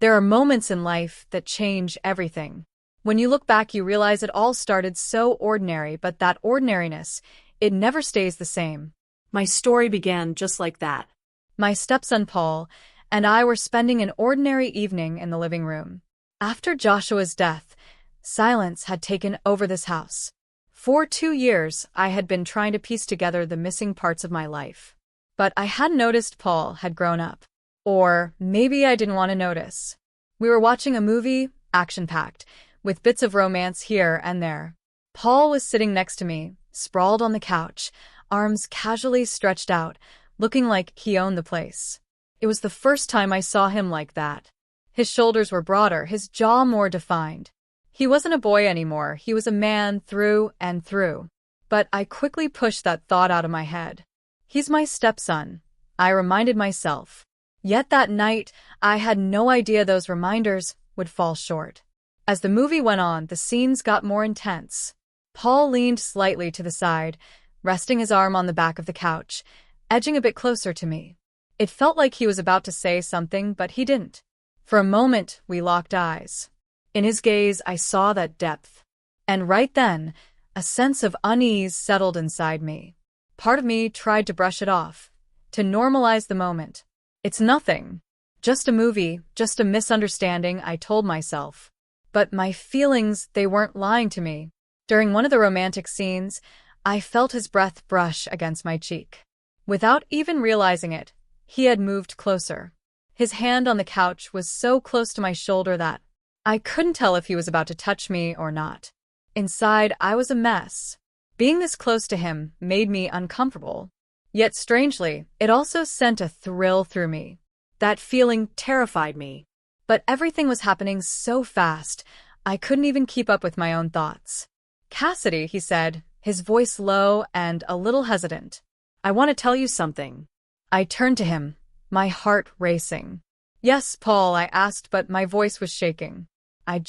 There are moments in life that change everything. When you look back, you realize it all started so ordinary, but that ordinariness, it never stays the same. My story began just like that. My stepson Paul and I were spending an ordinary evening in the living room. After Joshua's death, silence had taken over this house. For 2 years, I had been trying to piece together the missing parts of my life. But I hadn't noticed Paul had grown up. Or maybe I didn't want to notice. We were watching a movie, action-packed, with bits of romance here and there. Paul was sitting next to me, sprawled on the couch, arms casually stretched out, looking like he owned the place. It was the first time I saw him like that. His shoulders were broader, his jaw more defined. He wasn't a boy anymore, he was a man through and through. But I quickly pushed that thought out of my head. He's my stepson, I reminded myself. Yet that night, I had no idea those reminders would fall short. As the movie went on, the scenes got more intense. Paul leaned slightly to the side, resting his arm on the back of the couch, edging a bit closer to me. It felt like he was about to say something, but he didn't. For a moment, we locked eyes. In his gaze, I saw that depth. And right then, a sense of unease settled inside me. Part of me tried to brush it off, to normalize the moment. It's nothing. Just a movie, just a misunderstanding, I told myself. But my feelings, they weren't lying to me. During one of the romantic scenes, I felt his breath brush against my cheek. Without even realizing it, he had moved closer. His hand on the couch was so close to my shoulder that I couldn't tell if he was about to touch me or not. Inside, I was a mess. Being this close to him made me uncomfortable. Yet strangely, it also sent a thrill through me. That feeling terrified me. But everything was happening so fast, I couldn't even keep up with my own thoughts. "Cassidy," he said, his voice low and a little hesitant. "I want to tell you something." I turned to him, my heart racing. "Yes, Paul," I asked, but my voice was shaking. I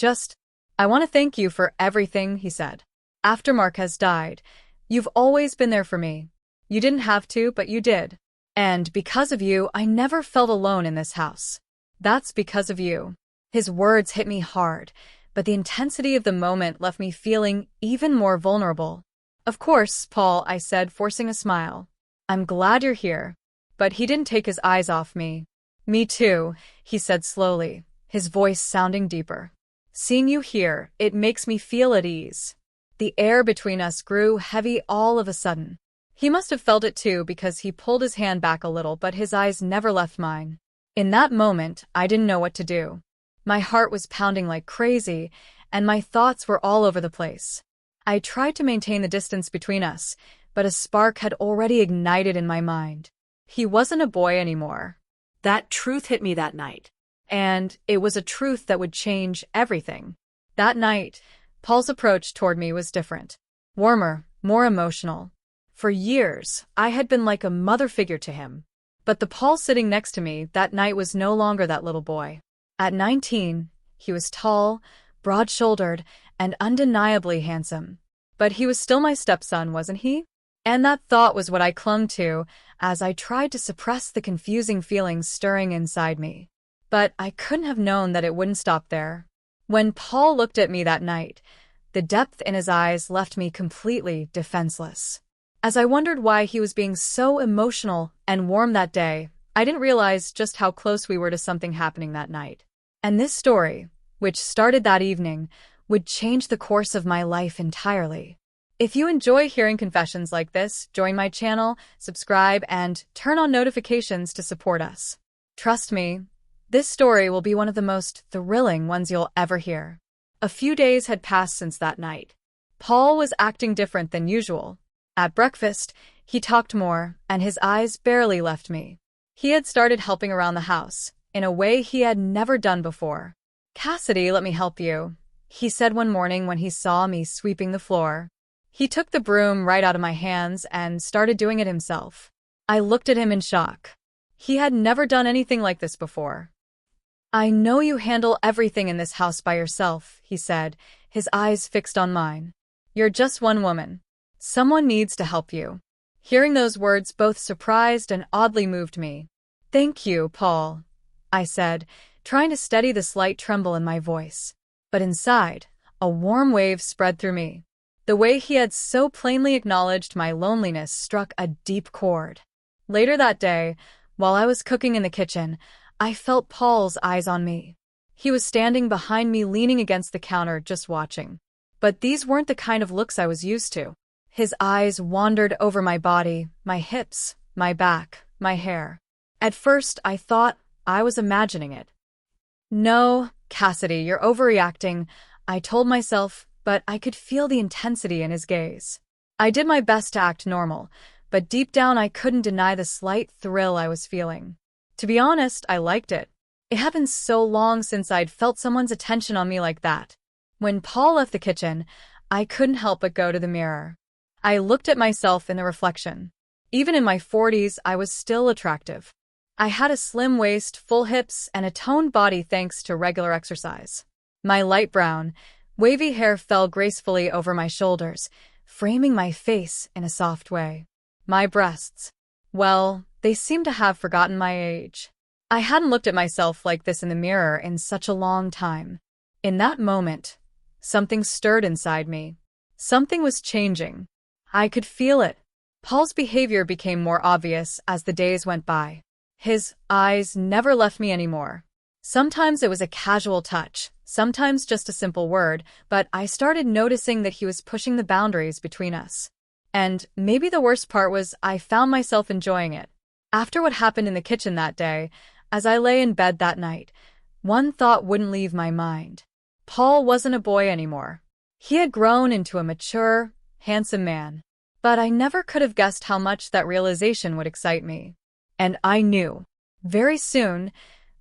want to thank you for everything," he said. "After Marquez died, you've always been there for me. You didn't have to, but you did. And because of you, I never felt alone in this house. That's because of you." His words hit me hard, but the intensity of the moment left me feeling even more vulnerable. "Of course, Paul," I said, forcing a smile. "I'm glad you're here." But he didn't take his eyes off me. "Me too," he said slowly, his voice sounding deeper. "Seeing you here, it makes me feel at ease." The air between us grew heavy all of a sudden. He must have felt it too because he pulled his hand back a little, but his eyes never left mine. In that moment, I didn't know what to do. My heart was pounding like crazy, and my thoughts were all over the place. I tried to maintain the distance between us, but a spark had already ignited in my mind. He wasn't a boy anymore. That truth hit me that night. And it was a truth that would change everything. That night, Paul's approach toward me was different. Warmer, more emotional. For years, I had been like a mother figure to him. But the Paul sitting next to me that night was no longer that little boy. At 19, he was tall, broad-shouldered, and undeniably handsome. But he was still my stepson, wasn't he? And that thought was what I clung to as I tried to suppress the confusing feelings stirring inside me. But I couldn't have known that it wouldn't stop there. When Paul looked at me that night, the depth in his eyes left me completely defenseless. As I wondered why he was being so emotional and warm that day, I didn't realize just how close we were to something happening that night. And this story, which started that evening, would change the course of my life entirely. If you enjoy hearing confessions like this, join my channel, subscribe, and turn on notifications to support us. Trust me, this story will be one of the most thrilling ones you'll ever hear. A few days had passed since that night. Paul was acting different than usual. At breakfast, he talked more, and his eyes barely left me. He had started helping around the house, in a way he had never done before. "Cassidy, let me help you," he said one morning when he saw me sweeping the floor. He took the broom right out of my hands and started doing it himself. I looked at him in shock. He had never done anything like this before. "I know you handle everything in this house by yourself," he said, his eyes fixed on mine. "You're just one woman. Someone needs to help you." Hearing those words both surprised and oddly moved me. "Thank you, Paul," I said, trying to steady the slight tremble in my voice. But inside, a warm wave spread through me. The way he had so plainly acknowledged my loneliness struck a deep chord. Later that day, while I was cooking in the kitchen, I felt Paul's eyes on me. He was standing behind me, leaning against the counter, just watching. But these weren't the kind of looks I was used to. His eyes wandered over my body, my hips, my back, my hair. At first, I thought I was imagining it. "No, Cassidy, you're overreacting," I told myself, but I could feel the intensity in his gaze. I did my best to act normal, but deep down I couldn't deny the slight thrill I was feeling. To be honest, I liked it. It had been so long since I'd felt someone's attention on me like that. When Paul left the kitchen, I couldn't help but go to the mirror. I looked at myself in the reflection. Even in my 40s, I was still attractive. I had a slim waist, full hips, and a toned body thanks to regular exercise. My light brown, wavy hair fell gracefully over my shoulders, framing my face in a soft way. My breasts, well, they seemed to have forgotten my age. I hadn't looked at myself like this in the mirror in such a long time. In that moment, something stirred inside me. Something was changing. I could feel it. Paul's behavior became more obvious as the days went by. His eyes never left me anymore. Sometimes it was a casual touch, sometimes just a simple word, but I started noticing that he was pushing the boundaries between us. And maybe the worst part was I found myself enjoying it. After what happened in the kitchen that day, as I lay in bed that night, one thought wouldn't leave my mind. Paul wasn't a boy anymore. He had grown into a mature, handsome man. But I never could have guessed how much that realization would excite me. And I knew, very soon,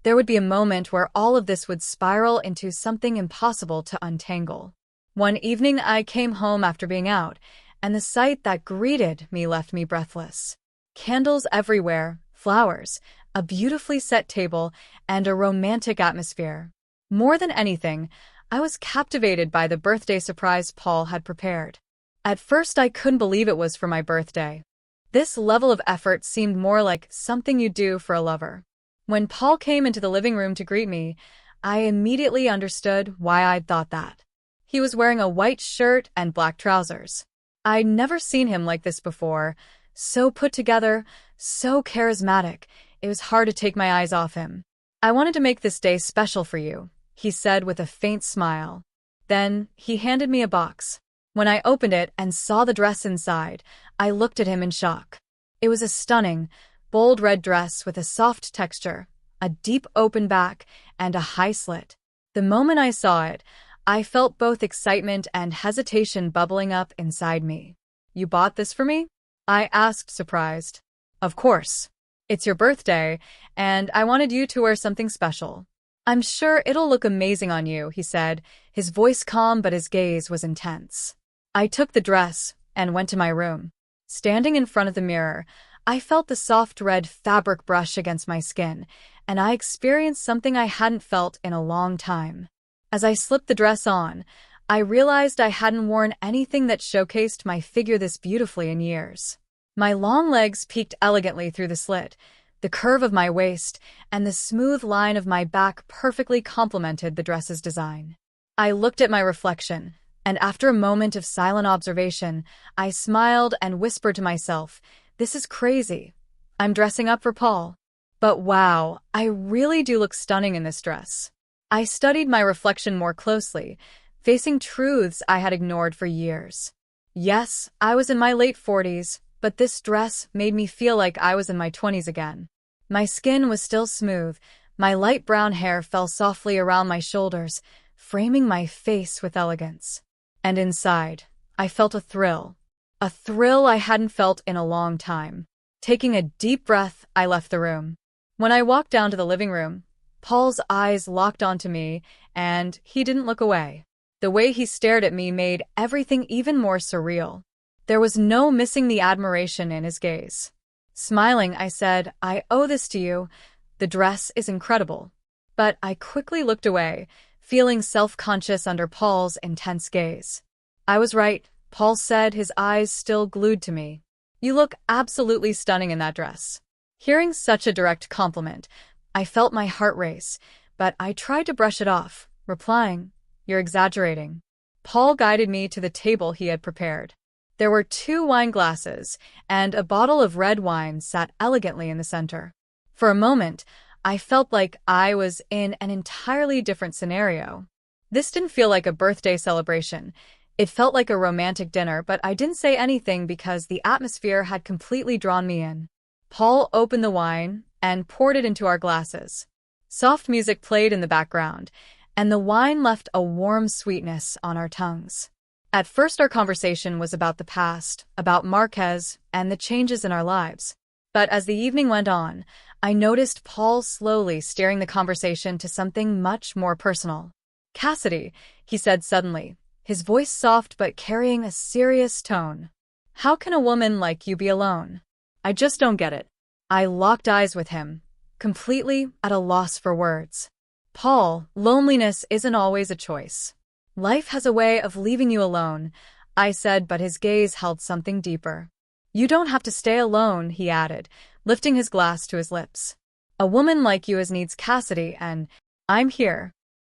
there would be a moment where all of this would spiral into something impossible to untangle. One evening I came home after being out, and the sight that greeted me left me breathless. Candles everywhere, flowers, a beautifully set table, and a romantic atmosphere. More than anything, I was captivated by the birthday surprise Paul had prepared. At first I couldn't believe it was for my birthday. This level of effort seemed more like something you do for a lover. When Paul came into the living room to greet me, I immediately understood why I'd thought that. He was wearing a white shirt and black trousers. I'd never seen him like this before, so put together, so charismatic, it was hard to take my eyes off him. "I wanted to make this day special for you," he said with a faint smile. Then he handed me a box. When I opened it and saw the dress inside, I looked at him in shock. It was a stunning, bold red dress with a soft texture, a deep open back, and a high slit. The moment I saw it, I felt both excitement and hesitation bubbling up inside me. "You bought this for me?" I asked, surprised. "Of course. It's your birthday, and I wanted you to wear something special." "I'm sure it'll look amazing on you," he said, his voice calm but his gaze was intense. I took the dress and went to my room. Standing in front of the mirror, I felt the soft red fabric brush against my skin, and I experienced something I hadn't felt in a long time. As I slipped the dress on, I realized I hadn't worn anything that showcased my figure this beautifully in years. My long legs peeked elegantly through the slit, the curve of my waist, and the smooth line of my back perfectly complemented the dress's design. I looked at my reflection, and after a moment of silent observation, I smiled and whispered to myself, "This is crazy. I'm dressing up for Paul. But wow, I really do look stunning in this dress." I studied my reflection more closely, facing truths I had ignored for years. Yes, I was in my late 40s, but this dress made me feel like I was in my 20s again. My skin was still smooth, my light brown hair fell softly around my shoulders, framing my face with elegance. And inside, I felt a thrill I hadn't felt in a long time. Taking a deep breath, I left the room. When I walked down to the living room, Paul's eyes locked onto me, and he didn't look away. The way he stared at me made everything even more surreal. There was no missing the admiration in his gaze. Smiling, I said, "I owe this to you. The dress is incredible." But I quickly looked away, feeling self-conscious under Paul's intense gaze. "I was right," Paul said, his eyes still glued to me. "You look absolutely stunning in that dress." Hearing such a direct compliment, I felt my heart race, but I tried to brush it off, replying, "You're exaggerating." Paul guided me to the table he had prepared. There were 2 wine glasses, and a bottle of red wine sat elegantly in the center. For a moment, I felt like I was in an entirely different scenario. This didn't feel like a birthday celebration. It felt like a romantic dinner, but I didn't say anything because the atmosphere had completely drawn me in. Paul opened the wine and poured it into our glasses. Soft music played in the background, and the wine left a warm sweetness on our tongues. At first, our conversation was about the past, about Marquez, and the changes in our lives. But as the evening went on, I noticed Paul slowly steering the conversation to something much more personal. "Cassidy," he said suddenly, his voice soft but carrying a serious tone. "How can a woman like you be alone? I just don't get it." I locked eyes with him, completely at a loss for words. "Paul, loneliness isn't always a choice. Life has a way of leaving you alone," I said, but his gaze held something deeper. "You don't have to stay alone," he added, lifting his glass to his lips. "A woman like you needs Cassidy, and I'm here."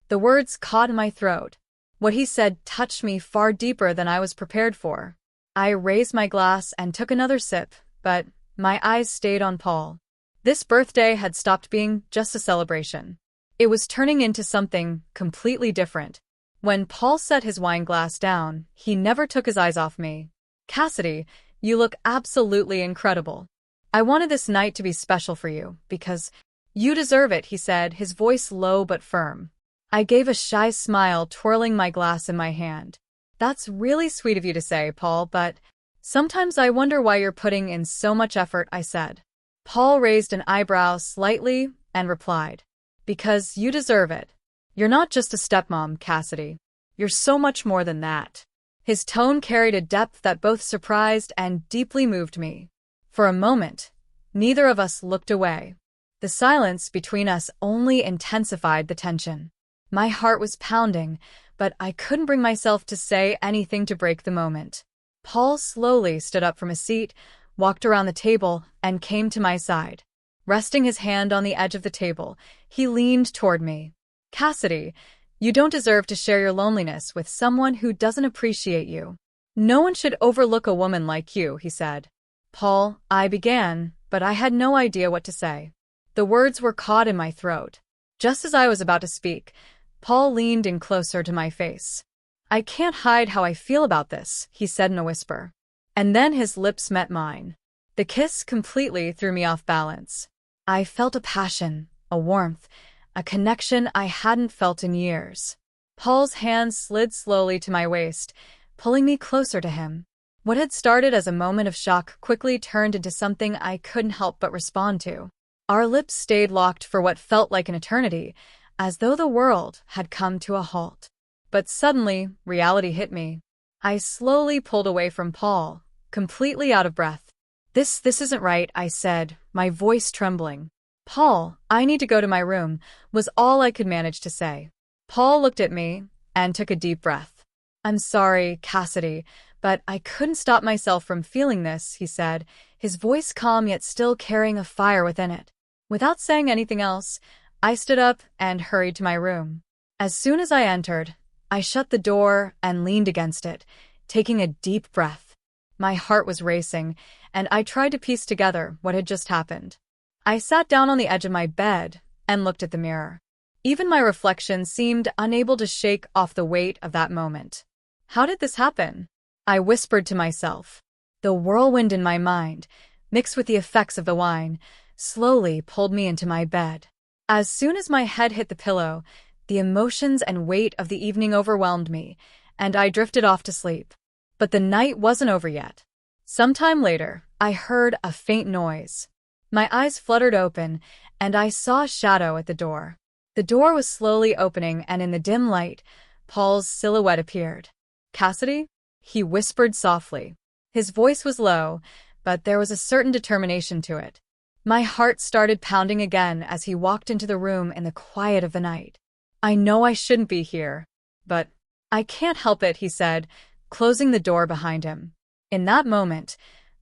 The words caught in my throat. What he said touched me far deeper than I was prepared for. I raised my glass and took another sip, but my eyes stayed on Paul. This birthday had stopped being just a celebration. It was turning into something completely different. When Paul set his wine glass down, he never took his eyes off me. "Cassidy, you look absolutely incredible. I wanted this night to be special for you, because you deserve it," he said, his voice low but firm. I gave a shy smile, twirling my glass in my hand. "That's really sweet of you to say, Paul, but sometimes I wonder why you're putting in so much effort," I said. Paul raised an eyebrow slightly and replied, "Because you deserve it. You're not just a stepmom, Cassidy. You're so much more than that." His tone carried a depth that both surprised and deeply moved me. For a moment, neither of us looked away. The silence between us only intensified the tension. My heart was pounding, but I couldn't bring myself to say anything to break the moment. Paul slowly stood up from his seat, walked around the table, and came to my side. Resting his hand on the edge of the table, he leaned toward me. "Cassidy, you don't deserve to share your loneliness with someone who doesn't appreciate you. No one should overlook a woman like you," he said. "Paul," I began, but I had no idea what to say. The words were caught in my throat. Just as I was about to speak, Paul leaned in closer to my face. "I can't hide how I feel about this," he said in a whisper. And then his lips met mine. The kiss completely threw me off balance. I felt a passion, a warmth, a connection I hadn't felt in years. Paul's hand slid slowly to my waist, pulling me closer to him. What had started as a moment of shock quickly turned into something I couldn't help but respond to. Our lips stayed locked for what felt like an eternity, as though the world had come to a halt. But suddenly, reality hit me. I slowly pulled away from Paul, completely out of breath. This isn't right," I said, my voice trembling. "Paul, I need to go to my room," was all I could manage to say. Paul looked at me and took a deep breath. "I'm sorry, Cassidy, but I couldn't stop myself from feeling this," he said, his voice calm yet still carrying a fire within it. Without saying anything else, I stood up and hurried to my room. As soon as I entered, I shut the door and leaned against it, taking a deep breath. My heart was racing, and I tried to piece together what had just happened. I sat down on the edge of my bed and looked at the mirror. Even my reflection seemed unable to shake off the weight of that moment. "How did this happen?" I whispered to myself. The whirlwind in my mind, mixed with the effects of the wine, slowly pulled me into my bed. As soon as my head hit the pillow, the emotions and weight of the evening overwhelmed me, and I drifted off to sleep. But the night wasn't over yet. Sometime later, I heard a faint noise. My eyes fluttered open, and I saw a shadow at the door. The door was slowly opening, and in the dim light, Paul's silhouette appeared. "Cassidy?" he whispered softly. His voice was low, but there was a certain determination to it. My heart started pounding again as he walked into the room in the quiet of the night. "I know I shouldn't be here, but I can't help it," he said, closing the door behind him. In that moment,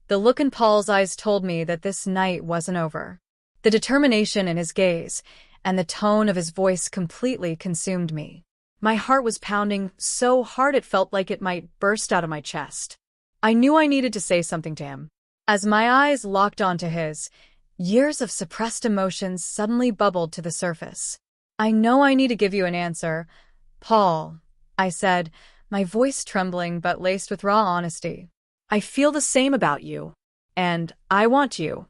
the look in Paul's eyes told me that this night wasn't over. The determination in his gaze, and the tone of his voice completely consumed me. My heart was pounding so hard it felt like it might burst out of my chest. I knew I needed to say something to him. As my eyes locked onto his, years of suppressed emotions suddenly bubbled to the surface. "I know I need to give you an answer, Paul," I said, my voice trembling but laced with raw honesty. I feel the same about you. "And I want you."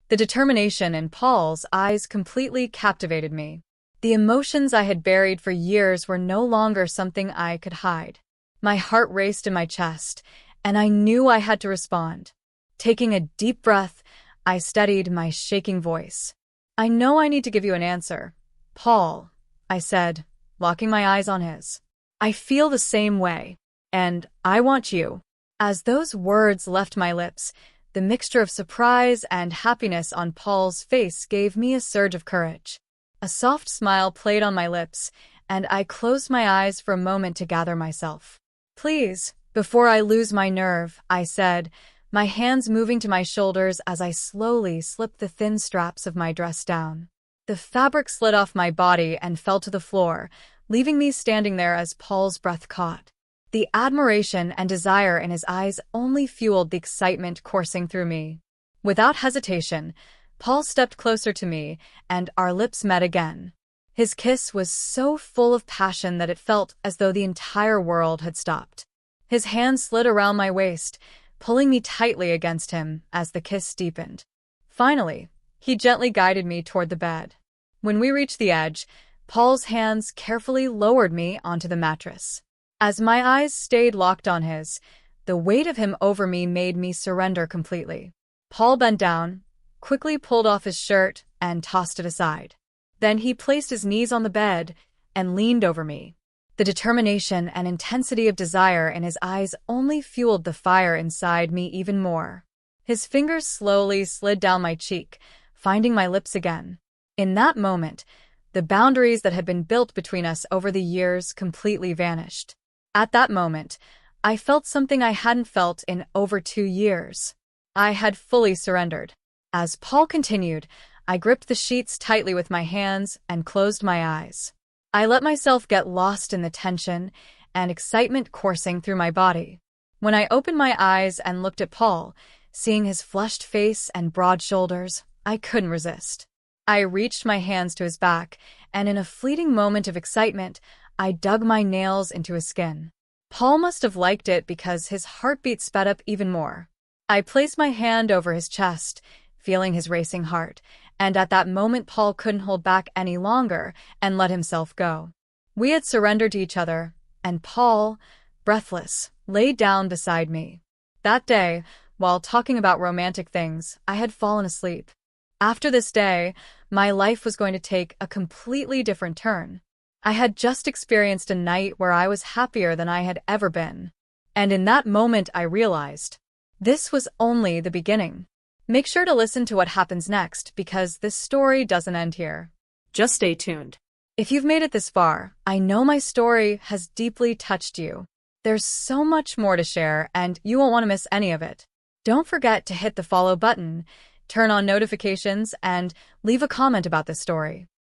The determination in Paul's eyes completely captivated me. The emotions I had buried for years were no longer something I could hide. My heart raced in my chest, and I knew I had to respond. Taking a deep breath, I steadied my shaking voice. "I know I need to give you an answer, Paul," I said, locking my eyes on his. "I feel the same way, and I want you." As those words left my lips, the mixture of surprise and happiness on Paul's face gave me a surge of courage. A soft smile played on my lips, and I closed my eyes for a moment to gather myself. "Please, before I lose my nerve," I said, my hands moving to my shoulders as I slowly slipped the thin straps of my dress down. The fabric slid off my body and fell to the floor, leaving me standing there as Paul's breath caught. The admiration and desire in his eyes only fueled the excitement coursing through me. Without hesitation, Paul stepped closer to me, and our lips met again. His kiss was so full of passion that it felt as though the entire world had stopped. His hand slid around my waist, pulling me tightly against him as the kiss deepened. Finally, he gently guided me toward the bed. When we reached the edge, Paul's hands carefully lowered me onto the mattress. As my eyes stayed locked on his, the weight of him over me made me surrender completely. Paul bent down, quickly pulled off his shirt, and tossed it aside. Then he placed his knees on the bed and leaned over me. The determination and intensity of desire in his eyes only fueled the fire inside me even more. His fingers slowly slid down my cheek, finding my lips again. In that moment, the boundaries that had been built between us over the years completely vanished. At that moment, I felt something I hadn't felt in over 2 years. I had fully surrendered. As Paul continued, I gripped the sheets tightly with my hands and closed my eyes. I let myself get lost in the tension and excitement coursing through my body. When I opened my eyes and looked at Paul, seeing his flushed face and broad shoulders, I couldn't resist. I reached my hands to his back, and in a fleeting moment of excitement, I dug my nails into his skin. Paul must have liked it because his heartbeat sped up even more. I placed my hand over his chest, feeling his racing heart, and at that moment Paul couldn't hold back any longer and let himself go. We had surrendered to each other, and Paul, breathless, lay down beside me. That day, while talking about romantic things, I had fallen asleep. After this day, my life was going to take a completely different turn. I had just experienced a night where I was happier than I had ever been. And in that moment I realized, this was only the beginning. Make sure to listen to what happens next because this story doesn't end here. Just stay tuned. If you've made it this far, I know my story has deeply touched you. There's so much more to share and you won't want to miss any of it. Don't forget to hit the follow button, turn on notifications, and leave a comment about this story.